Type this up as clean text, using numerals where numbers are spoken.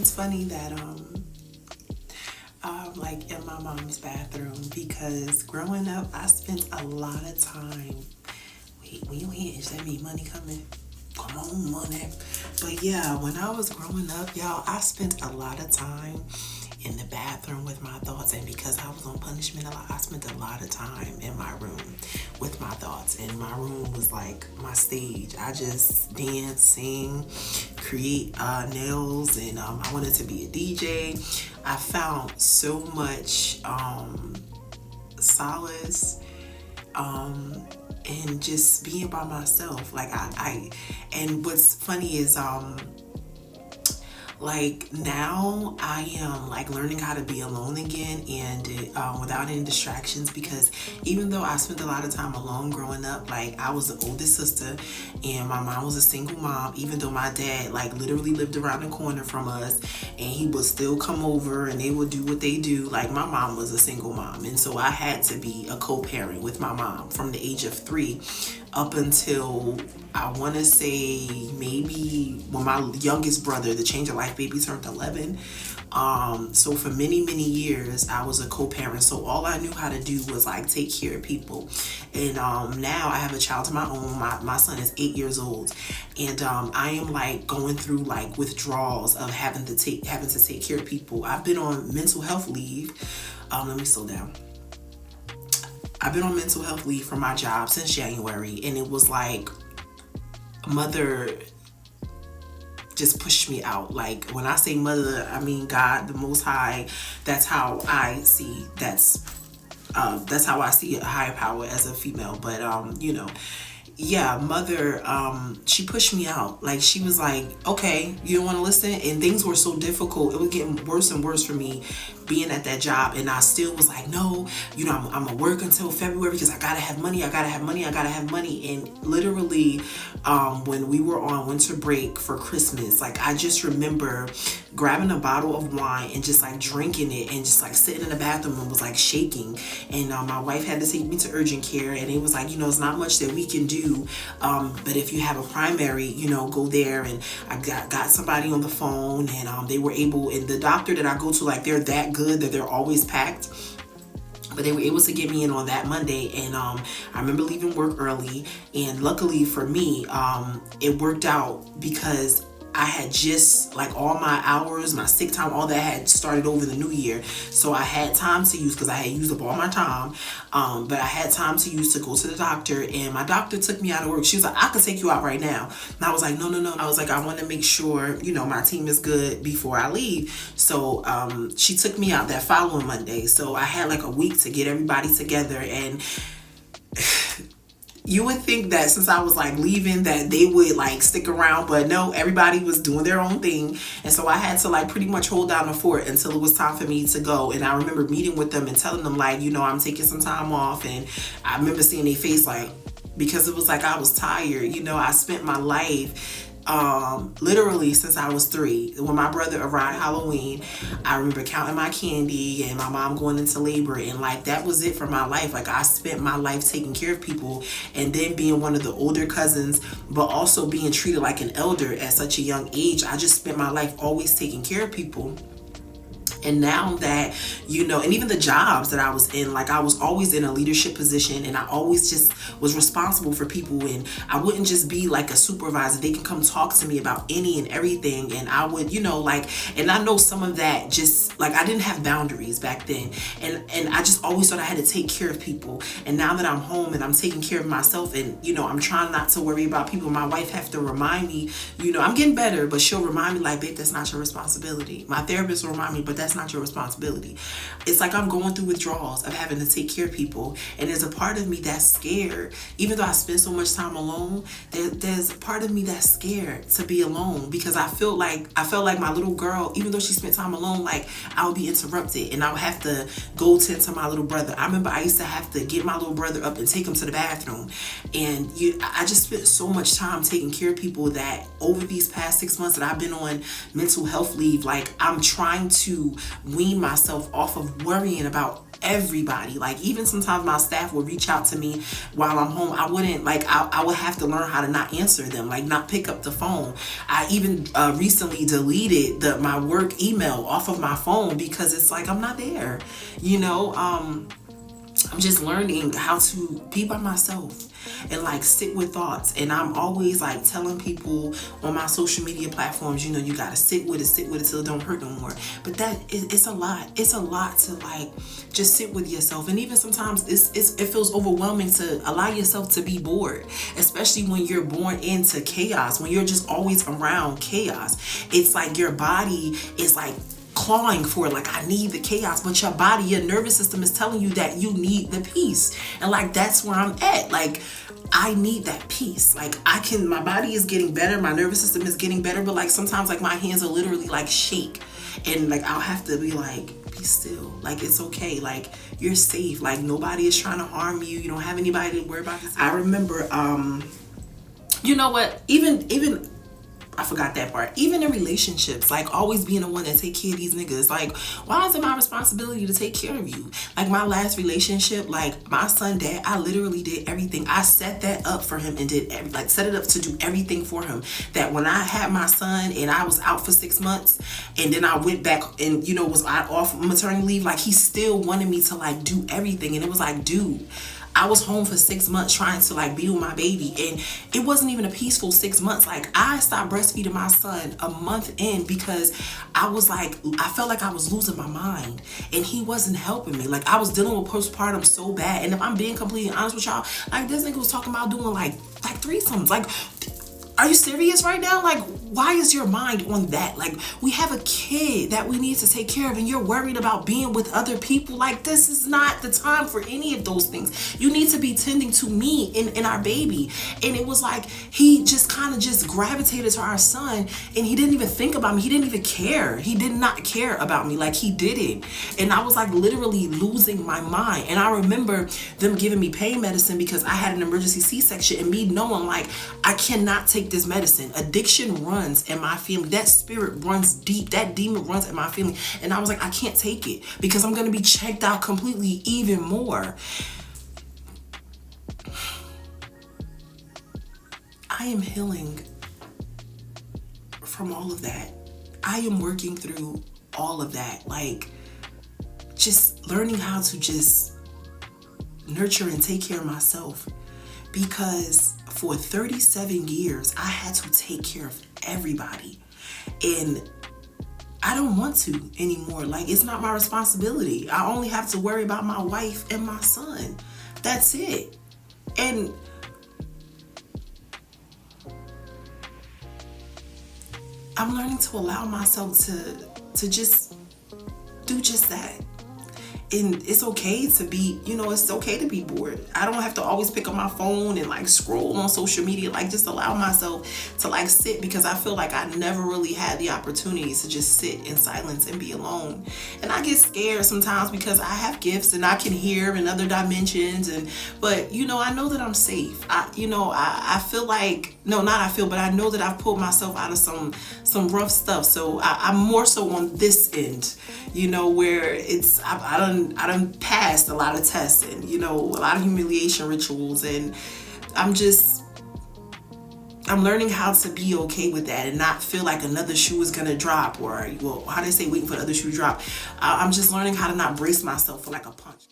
It's funny that I'm like in my mom's bathroom because growing up I spent a lot of time. Wait, when you hear is that me money coming? Come on, money. But yeah, when I was growing up, y'all, I spent a lot of time in the bathroom with my thoughts, and because I was on punishment a lot, I spent a lot of time in my room with my thoughts, and my room was like my stage. I just dance, sing, create nails, and I wanted to be a DJ. I found so much solace and just being by myself. Like and what's funny is like now I am like learning how to be alone again, and without any distractions, because even though I spent a lot of time alone growing up, like I was the oldest sister and my mom was a single mom, even though my dad like literally lived around the corner from us, and he would still come over and they would do what they do. Like my mom was a single mom, and so I had to be a co-parent with my mom from the age of 3 up until I want to say maybe when my youngest brother, the Change of Life baby, turned 11. So for many, many years, I was a co-parent. So all I knew how to do was like take care of people. And now I have a child of my own. My son is 8 years old. And I am like going through like withdrawals of having to take care of people. I've been on mental health leave. Let me slow down. I've been on mental health leave from my job since January, and it was like mother just pushed me out. Like when I say mother, I mean God, the Most High. That's how I see. That's how I see a higher power as a female. But yeah, mother, she pushed me out. Like she was like, okay, you don't want to listen. And things were so difficult. It was getting worse and worse for me being at that job. And I still was like, no, I'm gonna work until February because I gotta have money. And literally, when we were on winter break for Christmas, like I just remember grabbing a bottle of wine and just like drinking it and just like sitting in the bathroom and was like shaking. And my wife had to take me to urgent care, and it was like, it's not much that we can do. But if you have a primary, go there. And I got somebody on the phone, and they were able, and the doctor that I go to, like they're that good that they're always packed. But they were able to get me in on that Monday, and I remember leaving work early, and luckily for me, it worked out because I had just like all my hours, my sick time, all that had started over the new year. So I had time to use because I had used up all my time. But I had time to use to go to the doctor, and my doctor took me out of work. She was like, I could take you out right now. And I was like, no. I was like, I want to make sure, my team is good before I leave. So she took me out that following Monday. So I had like a week to get everybody together, and you would think that since I was like leaving that they would like stick around, but no, everybody was doing their own thing. And so I had to like pretty much hold down the fort until it was time for me to go. And I remember meeting with them and telling them like, I'm taking some time off. And I remember seeing their face like, because it was like I was tired. I spent my life literally since I was 3. When my brother arrived Halloween, I remember counting my candy and my mom going into labor, and like that was it for my life. Like I spent my life taking care of people, and then being one of the older cousins, but also being treated like an elder at such a young age. I just spent my life always taking care of people. And now that, and even the jobs that I was in, like I was always in a leadership position, and I always just was responsible for people, and I wouldn't just be like a supervisor. They can come talk to me about any and everything, and I would, and I know some of that just like I didn't have boundaries back then, and I just always thought I had to take care of people. And now that I'm home and I'm taking care of myself, and I'm trying not to worry about people, my wife have to remind me, I'm getting better, but she'll remind me like, babe, that's not your responsibility. My therapist will remind me, but that's not your responsibility. It's like I'm going through withdrawals of having to take care of people, and there's a part of me that's scared. Even though I spend so much time alone, there's a part of me that's scared to be alone, because I felt like my little girl, even though she spent time alone, like I would be interrupted and I would have to go tend to my little brother. I remember I used to have to get my little brother up and take him to the bathroom, and I just spent so much time taking care of people that over these past 6 months that I've been on mental health leave, like I'm trying to wean myself off of worrying about everybody. Like, even sometimes my staff would reach out to me while I'm home. I wouldn't, like, I would have to learn how to not answer them, like not pick up the phone. I even recently deleted my work email off of my phone because it's like I'm not there, you know. I'm just learning how to be by myself and like sit with thoughts. And I'm always like telling people on my social media platforms, you know, you gotta sit with it till it don't hurt no more. But it's a lot. It's a lot to like just sit with yourself. And even sometimes it feels overwhelming to allow yourself to be bored, especially when you're born into chaos, when you're just always around chaos. It's like your body is like clawing for it, like, I need the chaos, but your body, your nervous system is telling you that you need the peace. And like, that's where I'm at. Like, I need that peace. Like, my body is getting better, my nervous system is getting better, but like sometimes like my hands are literally like shake, and like I'll have to be like, be still, like it's okay, like you're safe, like nobody is trying to harm you, you don't have anybody to worry about. I remember you know what, even I forgot that part. Even in relationships, like always being the one that take care of these niggas. Like, why is it my responsibility to take care of you? Like my last relationship, like my son dad, I literally did everything. I set that up for him and did set it up to do everything for him. That when I had my son and I was out for 6 months and then I went back and, you know, was off maternity leave, like he still wanted me to like do everything. And it was like, dude, I was home for 6 months trying to like be with my baby, and it wasn't even a peaceful 6 months. Like I stopped breastfeeding my son a month in because I was like, I felt like I was losing my mind and he wasn't helping me. Like I was dealing with postpartum so bad. And if I'm being completely honest with y'all, like this nigga was talking about doing like threesomes. Like, are you serious right now? Like, why is your mind on that? Like, we have a kid that we need to take care of and you're worried about being with other people. Like, this is not the time for any of those things. You need to be tending to me and our baby. And it was like, he just kind of just gravitated to our son and he didn't even think about me. He didn't even care. He did not care about me. Like, he didn't. And I was like literally losing my mind. And I remember them giving me pain medicine because I had an emergency C-section, and me knowing like, I cannot take this medicine. Addiction runs in my family. That spirit runs deep. That demon runs in my family. And I was like, I can't take it because I'm going to be checked out completely even more. I am healing from all of that. I am working through all of that. Like, just learning how to just nurture and take care of myself, because for 37 years, I had to take care of everybody. And I don't want to anymore. Like, it's not my responsibility. I only have to worry about my wife and my son. That's it. And I'm learning to allow myself to just do just that. And it's okay to be, you know, it's okay to be bored. I don't have to always pick up my phone and like scroll on social media. Like, just allow myself to like sit, because I feel like I never really had the opportunity to just sit in silence and be alone. And I get scared sometimes because I have gifts and I can hear in other dimensions, but you know, I know that I'm safe. I feel like, no, not I feel, but I know that I've pulled myself out of some rough stuff. So I'm more so on this end, you know, where it's, I done passed a lot of tests and, you know, a lot of humiliation rituals, and I'm learning how to be okay with that and not feel like another shoe is gonna drop, or, well, how they say, waiting for the other shoe to drop. I'm just learning how to not brace myself for like a punch.